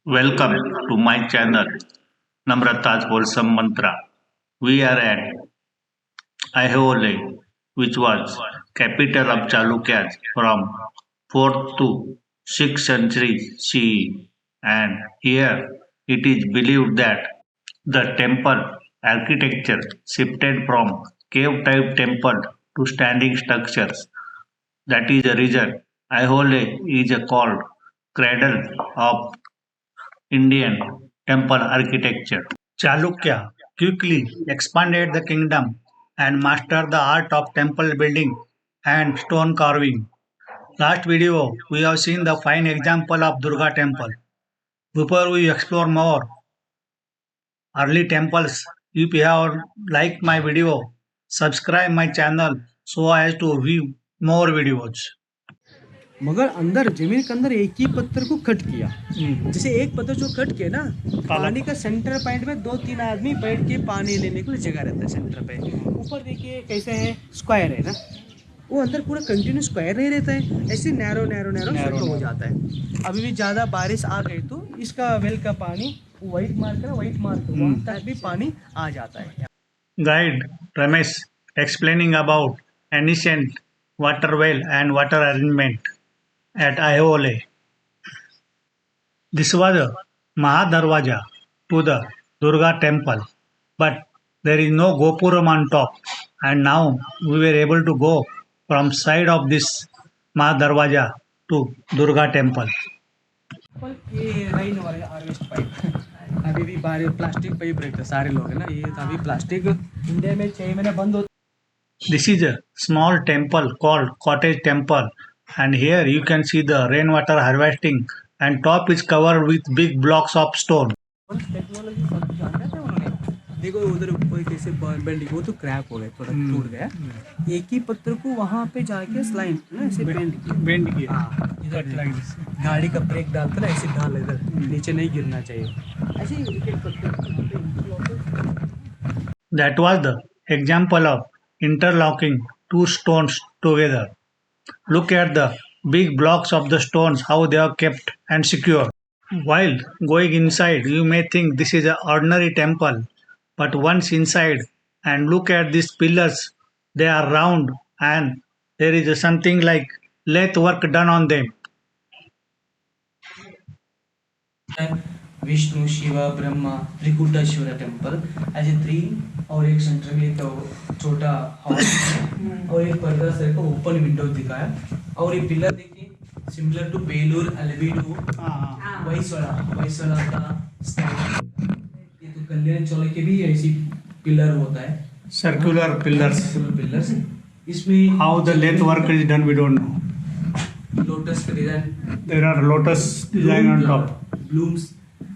Welcome to my channel Namrata's Wholesome Mantra. We are at Aihole, which was capital of Chalukyas from 4th to 6th century CE, and here it is believed that the temple architecture shifted from cave-type temple to standing structures. That is the reason Aihole is called cradle of Indian temple architecture. Chalukya quickly expanded the kingdom and mastered the art of temple building and stone carving. Last video, we have seen the fine example of Durga temple. Before we explore more early temples, if you have liked my video, subscribe my channel so as to view more videos. मगर अंदर जमीन के अंदर एक ही पत्थर को cut किया। जैसे एक पत्थर जो कट के ना पानी का सेंटर पॉइंट में 2-3 आदमी बैठ के पानी लेने के लिए जगह रहता है सेंटर पे। ऊपर देखिए कैसे है, स्क्वायर है ना, वो अंदर पूरा कंटिन्यू स्क्वायर नहीं रहता है, ऐसे नैरो सर्कल हो जाता है। अभी भी ज़्यादा बारिश आ गई तो इसका वेल का पानी वाइट मार्क वहाँ तक भी पानी आ जाता है। Guide Ramesh explaining about ancient water well and water arrangement at Aihole. This was a Mahadarwaja to the Durga temple, but there is no Gopuram on top, and now we were able to go from side of this Mahadarwaja to Durga temple. ये line वाले harvest pipe अभी भी बाहर plastic pipe रहते हैं, सारे लोग है ना, ये अभी प्लास्टिक इंडिया में 6 महीने बंद होता। This is a small temple called cottage temple, and here you can see the rainwater harvesting, and top is covered with big blocks of stone. Technology सब जानते थे उन्होंने। देखो उधर कोई कैसे बेंडिंग, वो तो क्रैक हो गया, थोड़ा टूट गया। एक ही पत्थर को वहाँ पे जाके स्लाइन ना ऐसे बेंड किया। हाँ, इधर गाड़ी का ब्रेक डालता ना ऐसे डाल, इधर नीचे नहीं गिरना चाहिए, ऐसे एक पत्थर। That was the example of interlocking two stones together. Look at the big blocks of the stones, how they are kept and secure. While going inside, you may think this is an ordinary temple, but once inside and look at these pillars, they are round and there is something like lathe work done on them. Vishnu Shiva Brahma Trikuteshwar temple as a 3 और एक centre में तो छोटा hall और एक पर्दा sir का open window दिखाया। और ये पिलर देखिए सिमिलर टू बेलूर अल्बीडो वैसला का स्टाइल। ये तो कल्याण चालुक्य भी ऐसी पिलर होता है, Circular pillars. इसमें How the lathe work is done, we don't know. Lotus का design, There are lotus design on top. Blooms,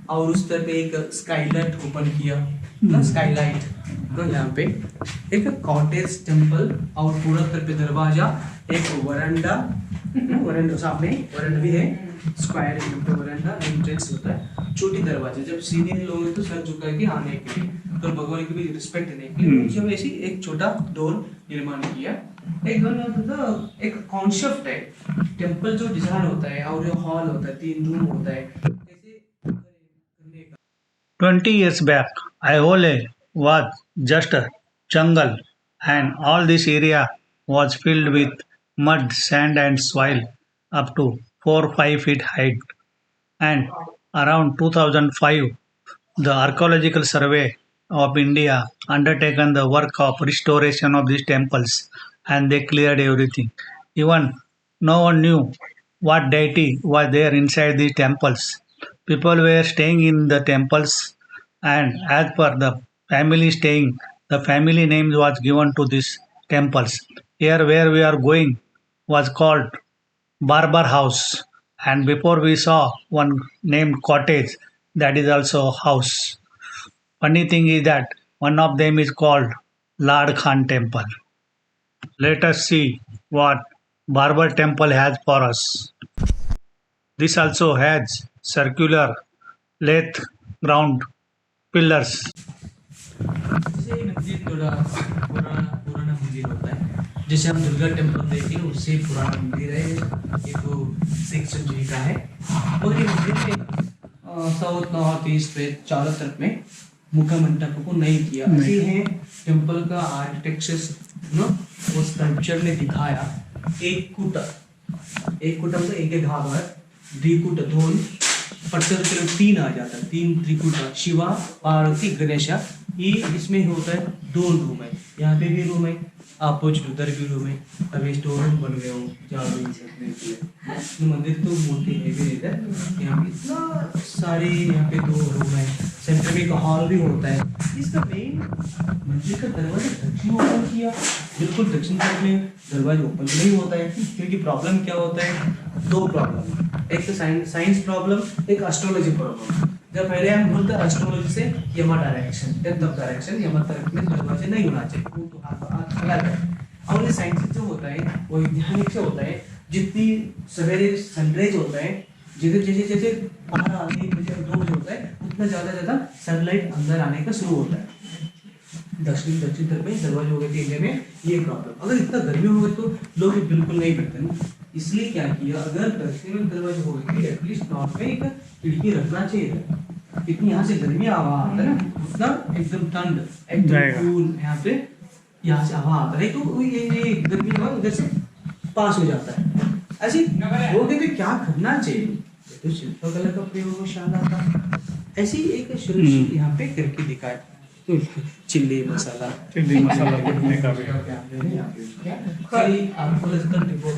और उस तरफ पे एक स्काईलाइट ओपन किया ना, स्काईलाइट तो यहाँ पे एक कॉटेज टेम्पल और पूरा तरफ पे दरवाजा, एक वरांडा सामने वरांडा भी है, स्क्वायर यहाँ पे वरांडा एंट्रेंस होता है। छोटी दरवाजा, जब सीनियर लोग हैं तो सर झुका के आने के लिए, तो भगवान की भी रिस्पेक्ट देने के लिए जब ऐसी एक छोटा डोर निर्माण किया। एक कॉन्सेप्ट है, टेम्पल जो डिजाइन होता है और जो हॉल होता है, 3 रूम होता है। 20 years back, Aihole was just a jungle, and all this area was filled with mud, sand, and soil up to 4-5 feet height. And around 2005, the Archaeological Survey of India undertaken the work of restoration of these temples, and they cleared everything. Even no one knew what deity was there inside these temples. People were staying in the temples, and as per the family staying, the family name was given to these temples. Here, where we are going, was called Barber House, and before we saw one named Cottage, that is also house. Funny thing is that one of them is called Lard Khan Temple. Let us see what Barber Temple has for us. This also has circular lathe ground pillars. जैसे मंदिर थोड़ा पुराना मंदिर होता है, जैसे हम Durga temple देखें उससे पुराना मंदिर है, ये तो 6th सेंचुरी का है। और ये मंदिर में साउथ नॉर्थ ईस्ट वेस्ट चारों तरफ में मुख्य मंडप को नहीं किया। ऐसे है टेम्पल का आर्किटेक्चर नो वो स्कल्पचर ने दिखाया। एक कुट मतलब एक घाघर, द्विकुट दोन, पत्थर के तीन आ जाता है, तीन त्रिकुट, शिवा पार्वती गणेशा। ये इसमें होता है दो रूम है, यहाँ पे भी रूम है, अपोजिट उधर भी रूम है। अभी स्टोर रूम बन गए हो तो मंदिर तो मोटी है भी इधर। यहाँ पे इतना सारे यहाँ पे दो रूम है, सेंटर में एक हॉल भी होता है। इसका मेन मंदिर का दरवाजा दक्षिण ओपन किया, बिल्कुल दक्षिण साइड में दरवाजा ओपन नहीं होता है क्योंकि प्रॉब्लम क्या होता है, दो प्रॉब्लम, एक तो साइंस प्रॉब्लम, एक एस्ट्रोलॉजी प्रॉब्लम। जब पहले हम बोलते हैं एस्ट्रोलॉजी से यमा डायरेक्शन, टेंथ ऑफ डायरेक्शन, यमा तरफ में दरवाजे नहीं होना चाहिए, वो तो हाथ अलग है। और ये साइंस जो होता है वो वैज्ञानिक से होता है, जितनी सवेरे सनराइज होता है, जैसे जैसे जैसे 12 1 बजे 2 बजे होता है, उतना ज़्यादा सनलाइट अंदर आने का शुरू होता है। दक्षिण तरफ में दरवाजे हो गए थे इंडिया में, ये प्रॉब्लम। अगर इतना गर्मी हो गई तो लोग बिल्कुल नहीं बैठते ना, इसलिए क्या किया, अगर दक्षिण में दरवाजे हो गए थे एटलीस्ट नॉर्थ में एक खिड़की रखना चाहिए था। कितनी यहाँ से गर्मी हवा आता है ना, उतना एकदम ठंड एकदम कूल यहाँ पे, यहाँ से हवा आता है तो ये गर्मी हवा उधर से पास हो जाता है। ऐसे वो कहते क्या करना चाहिए, तो शिल्पकला का प्रयोग शानदार था। ऐसी एक शुरू यहाँ पे करके दिखाया, तो चिल्ली मसाला करने का भी आपको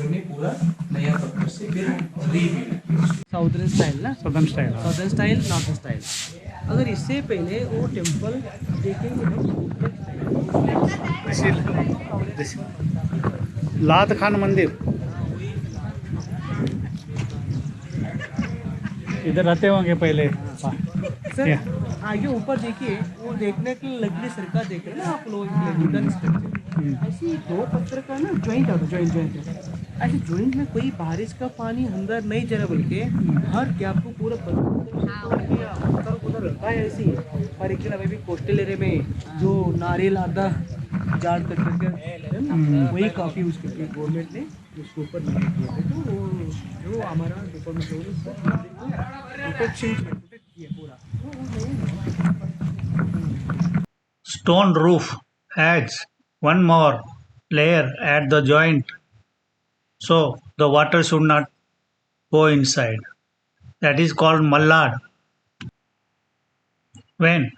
में पूरा नया पत्थर से फिर साउदर्न स्टाइल ना, सदर्न स्टाइल नॉर्थन स्टाइल। अगर इससे पहले वो टेम्पल देखेंगे लात खान मंदिर, इधर रहते होंगे पहले सर। आगे ऊपर देखिए, वो देखने के लिए लकड़ी सरका देख रहे हैं ना आप लोग, वुडन स्ट्रक्चर ऐसी दो पत्थर का ना जॉइंट आता, जॉइंट ऐसे जॉइंट में कोई बारिश का पानी अंदर नहीं जा रहा, बल्कि हर गैप को पूरा पत्थर उधर रहता है ऐसी। और एक दिन अभी भी कोस्टल एरिया में जो नारियल आधा जाड़ करके वही काफ़ी उसके गवर्नमेंट ने उसके ऊपर नहीं किया है, तो वो जो हमारा डिपार्टमेंट प्रोटेक्शन किया पूरा। stone roof adds one more layer at the joint so the water should not go inside. That is called mallad. When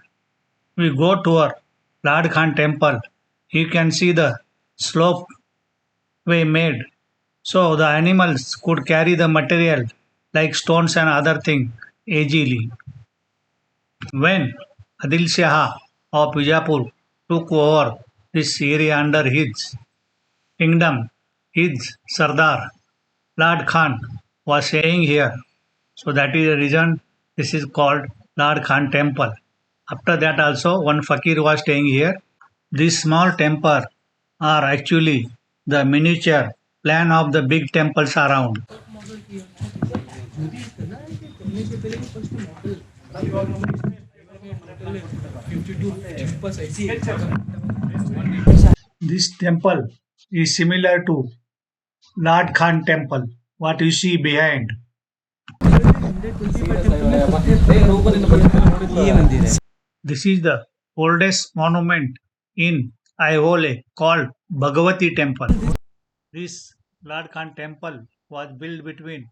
we go to our Lord Khan temple, you can see the slope way made so the animals could carry the material like stones and other things easily. When Adil Shah of Bijapur took over this area under his kingdom, his Sardar Lord Khan was staying here. So that is the reason this is called Lord Khan temple. After that also one fakir was staying here. These small temples are actually the miniature plan of the big temples around. This temple is similar to Lord Khan temple. What you see behind. This is the oldest monument in Aihole called Bhagavati temple. This Lord Khan temple was built between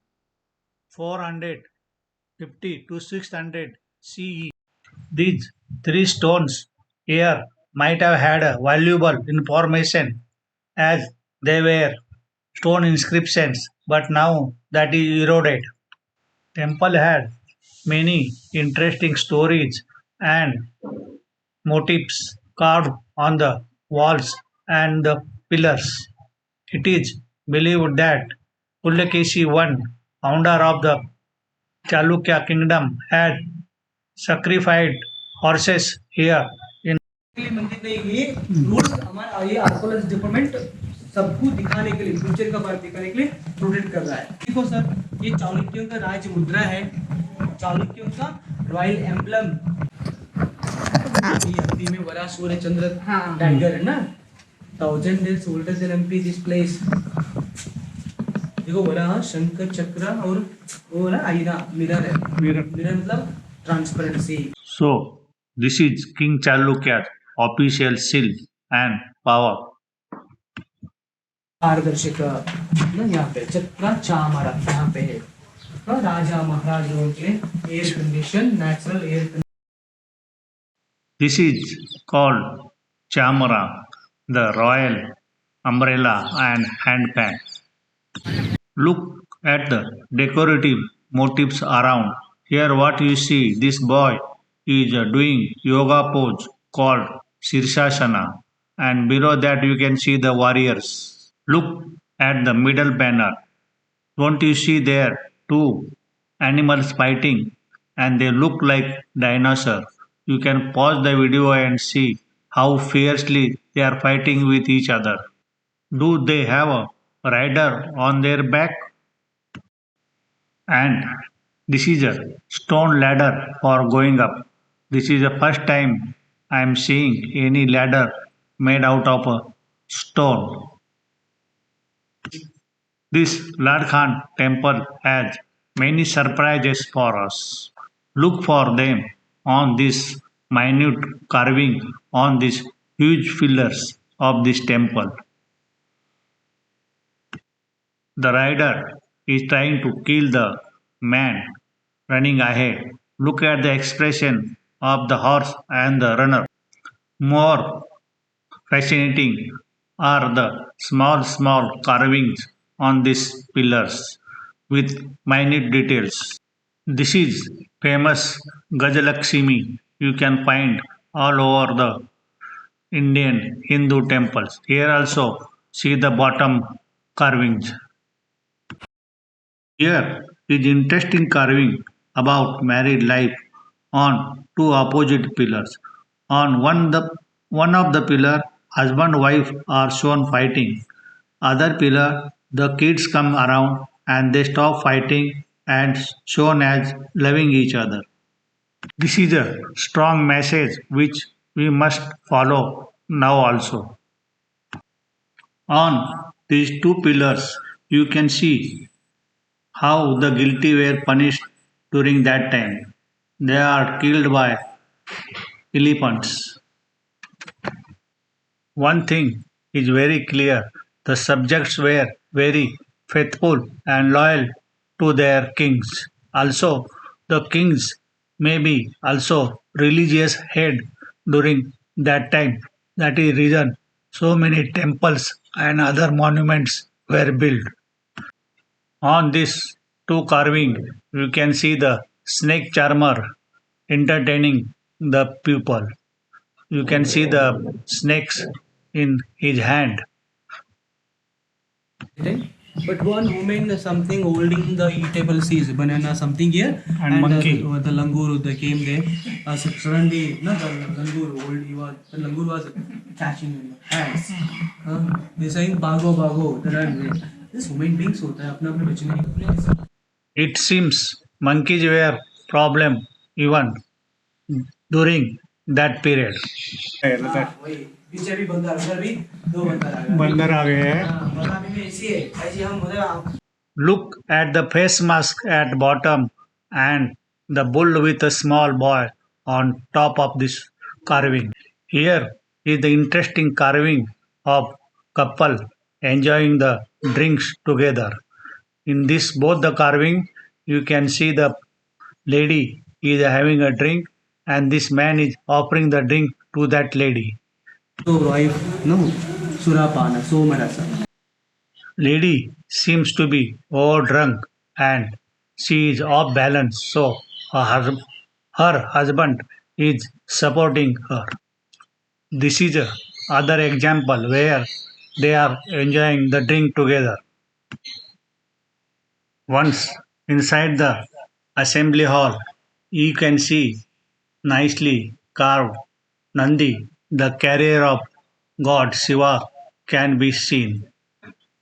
450 to 600 CE. These three stones here might have had a valuable information as they were stone inscriptions, but now that is eroded. Temple had many interesting stories and motifs carved on the walls and the pillars. It is believed that Pulakeshi I, founder of the Chalukya kingdom, had sacrificed horses here in मंदिर नहीं, ये rules हमारा ये archaeology department सबको दिखाने के लिए, future का बात दिखाने के लिए प्रोटेक्ट कर रहा है। देखो सर, ये चालुक्यों का राज मुद्रा है, चालुक्यों का रॉयल एम्बलम। ये हत्ती में बड़ा सूर्य चंद्र टाइगर है ना, 1000 years older than MP this place। देखो बड़ा शंकर चक्र और वो ना आईना मिरर है, मिरर मतलब transparency. So, this is King Chalukya's official seal and power. पारदर्शिका ना यहाँ पे चक्रा चामरा यहाँ पे है राजा महाराजाओं के air condition natural air. This is called chamara, the royal umbrella and handpan. Look at the decorative motifs around. Here what you see, this boy is doing yoga pose called Sirsasana, and below that you can see the warriors. Look at the middle banner. Don't you see there two animals fighting and they look like dinosaurs? You can pause the video and see how fiercely they are fighting with each other. Do they have a rider on their back? And this is a stone ladder for going up. This is the first time I am seeing any ladder made out of a stone. This Lord Khan temple has many surprises for us. Look for them on this minute carving on these huge pillars of this temple. The rider is trying to kill the man running ahead. Look at the expression of the horse and the runner. More fascinating are the small carvings on these pillars with minute details. This is famous Gajalakshmi you can find all over the Indian Hindu temples. Here also see the bottom carvings. Here is interesting carving about married life on two opposite pillars. On one of the pillar, husband and wife are shown fighting. Other pillar, the kids come around and they stop fighting and shown as loving each other. This is a strong message which we must follow now also. On these two pillars, you can see how the guilty were punished during that time. They are killed by elephants. One thing is very clear, the subjects were very faithful and loyal to their kings. Also, the kings may be also religious head during that time. That is reason so many temples and other monuments were built. On this two carving, you can see the snake charmer entertaining the people. You can see the snakes in his hand. Right? But one woman something holding the eatable seeds, banana something here, And monkey. the langur they came there. Suddenly, no, the langur old, the langur was catching in the hands. They saying bago bago. There are this human beings होता है अपना अपने बचने के लिए. It seems monkeys were problem even during that period. वही पीछे भी बंदर उधर भी दो बंदर आ गए. बंदर आ गए हैं. बंदर में ऐसी है ऐसी हम मतलब. Look at the face mask at bottom and the bull with a small boy on top of this carving. Here is the interesting carving of couple enjoying the drinks together. In this both the carving you can see the lady is having a drink and this man is offering the drink to that lady. So wife no surapana so marasa. Lady seems to be over drunk and she is off balance, so her husband is supporting her. This is a other example where they are enjoying the drink together. Once inside the assembly hall, you can see nicely carved Nandi, the carrier of God Shiva, can be seen.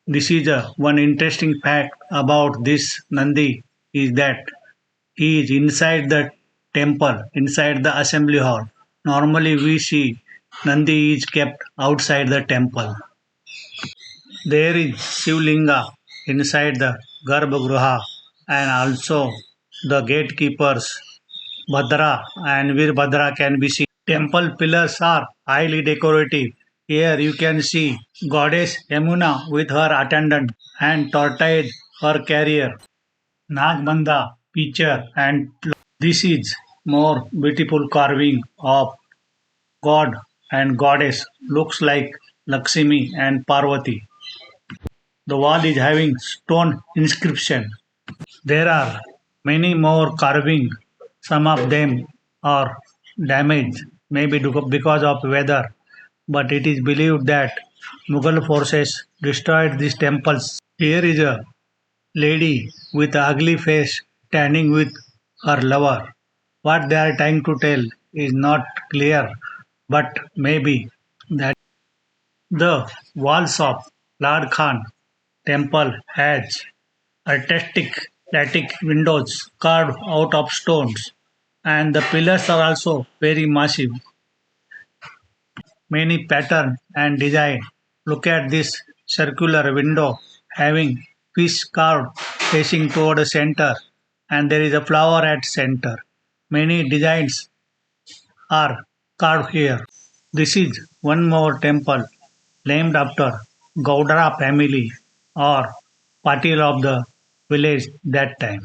This is one interesting fact about this Nandi is that he is inside the temple, inside the assembly hall. Normally we see Nandi is kept outside the temple. There is Shivlinga inside the Garbhagriha and also the gatekeepers Bhadra and Veerbhadra can be seen. Temple pillars are highly decorative. Here you can see goddess Yamuna with her attendant and tortoise her carrier. Nagbandha picture and this is more beautiful carving of god and goddess looks like Lakshmi and Parvati. The wall is having stone inscription. There are many more carving. Some of them are damaged, maybe because of weather, but it is believed that Mughal forces destroyed these temples. Here is a lady with an ugly face standing with her lover. What they are trying to tell is not clear, but maybe that the walls of Lord Khan temple has artistic Attic windows carved out of stones, and the pillars are also very massive. Many pattern and design. Look at this circular window having fish carved facing toward the center, and there is a flower at center. Many designs are carved here. This is one more temple named after Gaudara family or Patil of the village that time.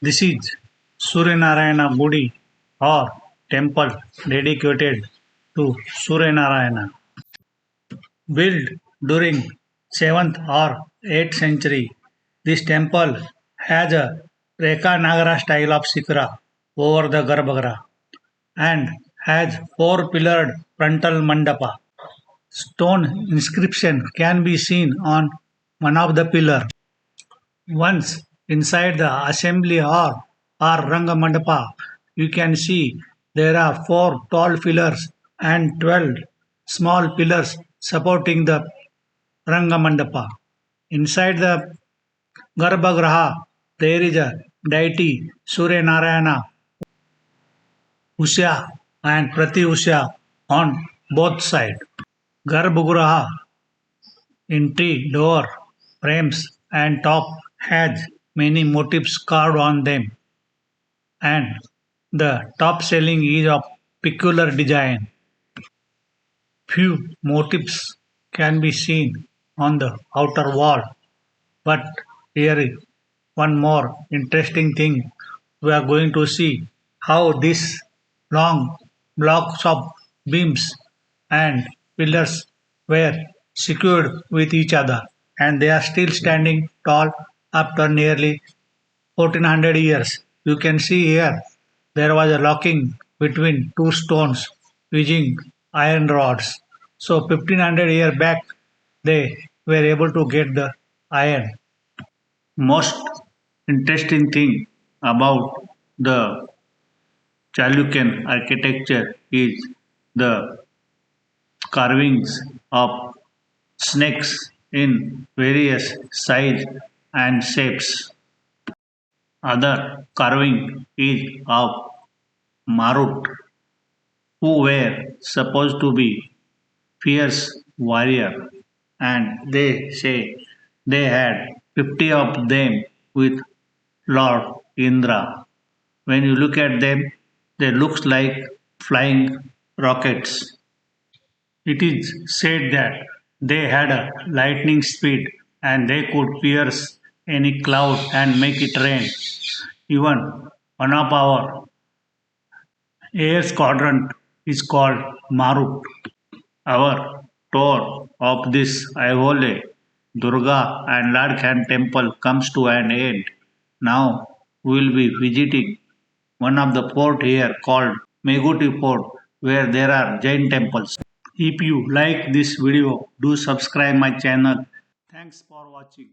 This is Suryanarayana Gudi or temple dedicated to Suryanarayana. Built during 7th or 8th century, this temple has a Reka Nagara style of sikra over the Garbhagriha and has four pillared frontal mandapa. Stone inscription can be seen on one of the pillar. Once inside the assembly hall or Rangamandapa, you can see there are four tall pillars and 12 small pillars supporting the Rangamandapa. Inside the Garbhagriha, there is a deity Surya Narayana, Usya and Prati Usya on both sides. Garbhagriha entry door, frames and top has many motifs carved on them, and the top ceiling is of peculiar design. Few motifs can be seen on the outer wall, but here is one more interesting thing. We are going to see how these long blocks of beams and pillars were secured with each other, and they are still standing tall after nearly 1400 years. You can see here there was a locking between two stones using iron rods. So 1500 years back they were able to get the iron. Most interesting thing about the Chalukyan architecture is the carvings of snakes in various size and shapes. Other carving is of Marut, who were supposed to be fierce warrior, and they say they had 50 of them with Lord Indra. When you look at them, they look like flying rockets. It is said that they had a lightning speed and they could pierce any cloud and make it rain. Even one of our air squadron is called Marut. Our tour of this Aihole, Durga and Lord Khan temple comes to an end. Now we will be visiting one of the fort here called Meguti Fort where there are Jain temples. If you like this video, do subscribe my channel. Thanks for watching.